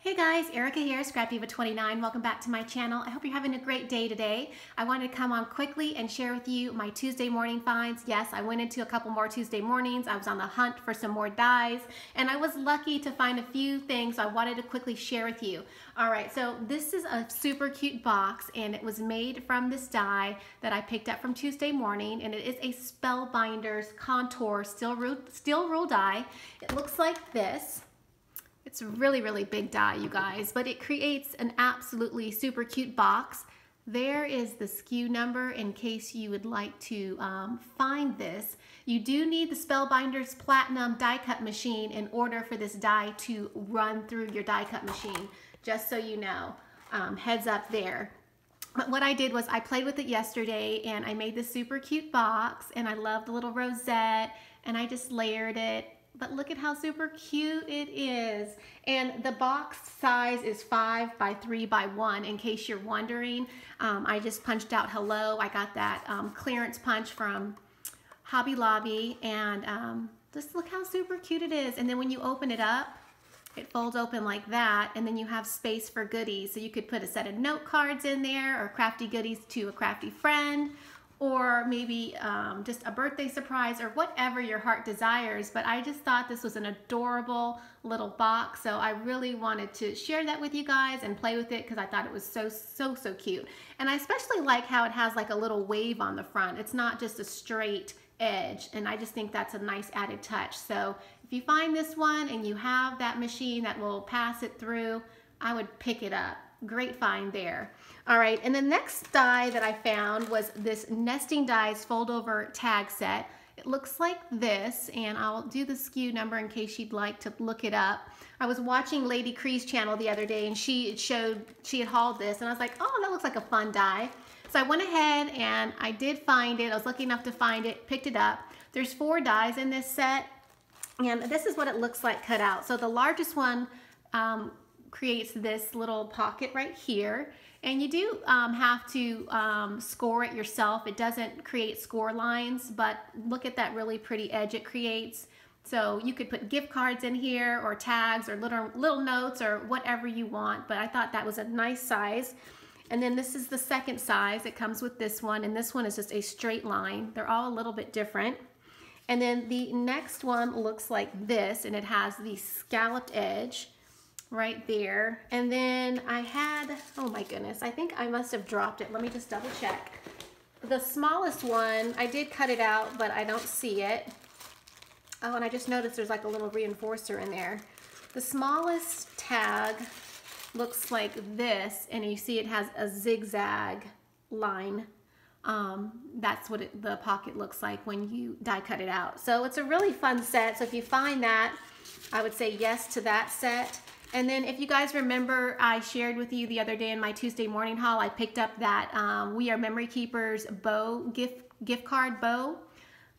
Hey guys, Erica here, Scrapdivatwentynine. Welcome back to my channel. I hope you're having a great day today. I wanted to come on quickly and share with you my Tuesday morning finds. Yes, I went into a couple more Tuesday mornings. I was on the hunt for some more dyes, and I was lucky to find a few things, so I wanted to quickly share with you. All right, so this is a super cute box, and it was made from this dye that I picked up from Tuesday morning, and it is a Spellbinders Contour Steel Rule dye. It looks like this. It's a really big dye, you guys, but it creates an absolutely super cute box. There is the SKU number in case you would like to find this. You do need the Spellbinders Platinum die cut machine in order for this dye to run through your die cut machine, just so you know. Heads up there. But what I did was I played with it yesterday and I made this super cute box, and I love the little rosette, and I just layered it. But look at how super cute it is. And the box size is 5 by 3 by 1, in case you're wondering. I just punched out hello. I got that clearance punch from Hobby Lobby, and just look how super cute it is. And then when you open it up, it folds open like that, and then you have space for goodies. So you could put a set of note cards in there, or crafty goodies to a crafty friend, or maybe just a birthday surprise, or whatever your heart desires. But I just thought this was an adorable little box, so I really wanted to share that with you guys and play with it because I thought it was so cute. And I especially like how it has like a little wave on the front. It's not just a straight edge, and I just think that's a nice added touch. So if you find this one and you have that machine that will pass it through, I would pick it up. Great find there. All right, and the next die that I found was this Nesting Dies fold over tag set. It looks like this, and I'll do the SKU number in case you'd like to look it up. I was watching Lady Cree's channel the other day, and she had hauled this, and I was like, oh, that looks like a fun die. So I went ahead and I did find it. I was lucky enough to find it, picked it up. There's 4 dies in this set, and this is what it looks like cut out. So the largest one creates this little pocket right here, and you do have to score it yourself. It doesn't create score lines, but look at that really pretty edge it creates. So you could put gift cards in here, or tags, or little notes, or whatever you want, but I thought that was a nice size. And then this is the second size. It comes with this one, and this one is just a straight line. They're all a little bit different. And then the next one looks like this, and it has the scalloped edge right there. And then I had, oh my goodness, I think I must have dropped it. Let me just double check. The smallest one, I did cut it out, but I don't see it. Oh, and I just noticed there's like a little reinforcer in there. The smallest tag looks like this, and you see it has a zigzag line. That's what the pocket looks like when you die cut it out. So it's a really fun set. So if you find that, I would say yes to that set. And then if you guys remember, I shared with you the other day in my Tuesday morning haul, I picked up that We Are Memory Keepers bow gift card bow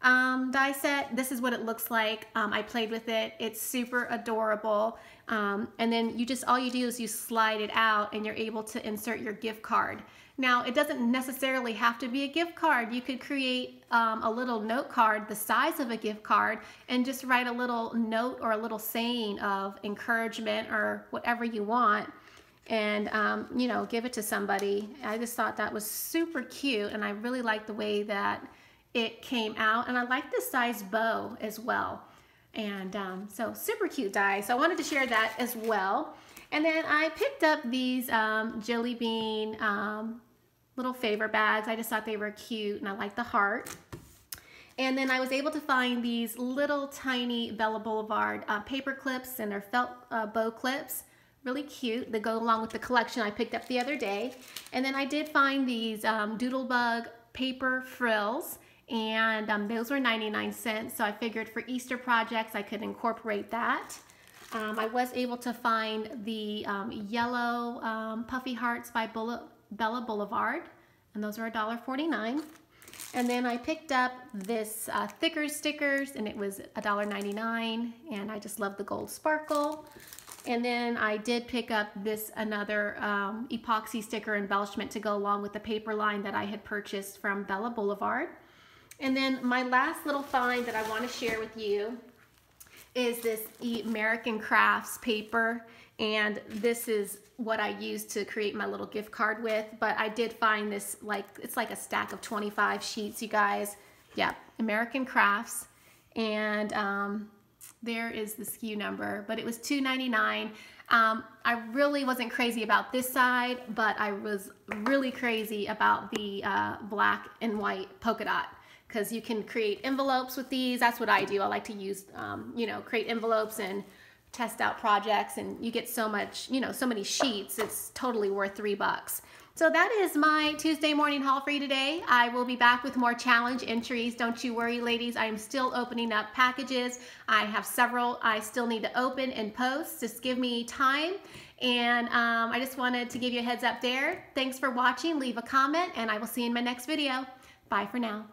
die set. This is what it looks like. I played with it. It's super adorable. And then all you do is you slide it out, and you're able to insert your gift card. Now, it doesn't necessarily have to be a gift card. You could create a little note card the size of a gift card, and just write a little note or a little saying of encouragement or whatever you want, and you know, give it to somebody. I just thought that was super cute, and I really like the way that it came out, and I like the size bow as well. And so super cute die. So I wanted to share that as well. And then I picked up these Jelly Bean little favor bags. I just thought they were cute, and I like the heart. And then I was able to find these little tiny Bella Boulevard paper clips, and they're felt bow clips. Really cute. They go along with the collection I picked up the other day. And then I did find these Doodlebug paper frills, and those were 99¢. So I figured for Easter projects I could incorporate that. I was able to find the yellow puffy hearts by Bella Boulevard, and those are $1.49. And then I picked up this thicker stickers, and it was $1.99, and I just love the gold sparkle. And then I did pick up another epoxy sticker embellishment to go along with the paper line that I had purchased from Bella Boulevard. And then my last little find that I want to share with you is this American Crafts paper, and this is what I used to create my little gift card with. But I did find this, like, it's like a stack of 25 sheets, you guys. Yeah, American Crafts, and there is the SKU number, but it was $2.99. I really wasn't crazy about this side, but I was really crazy about the black and white polka dot, because you can create envelopes with these. That's what I do. I like to use, you know, create envelopes and test out projects, and you get so much, you know, so many sheets. It's totally worth $3. So that is my Tuesday morning haul for you today. I will be back with more challenge entries. Don't you worry, ladies. I am still opening up packages. I have several I still need to open and post. Just give me time. And I just wanted to give you a heads up there. Thanks for watching. Leave a comment, and I will see you in my next video. Bye for now.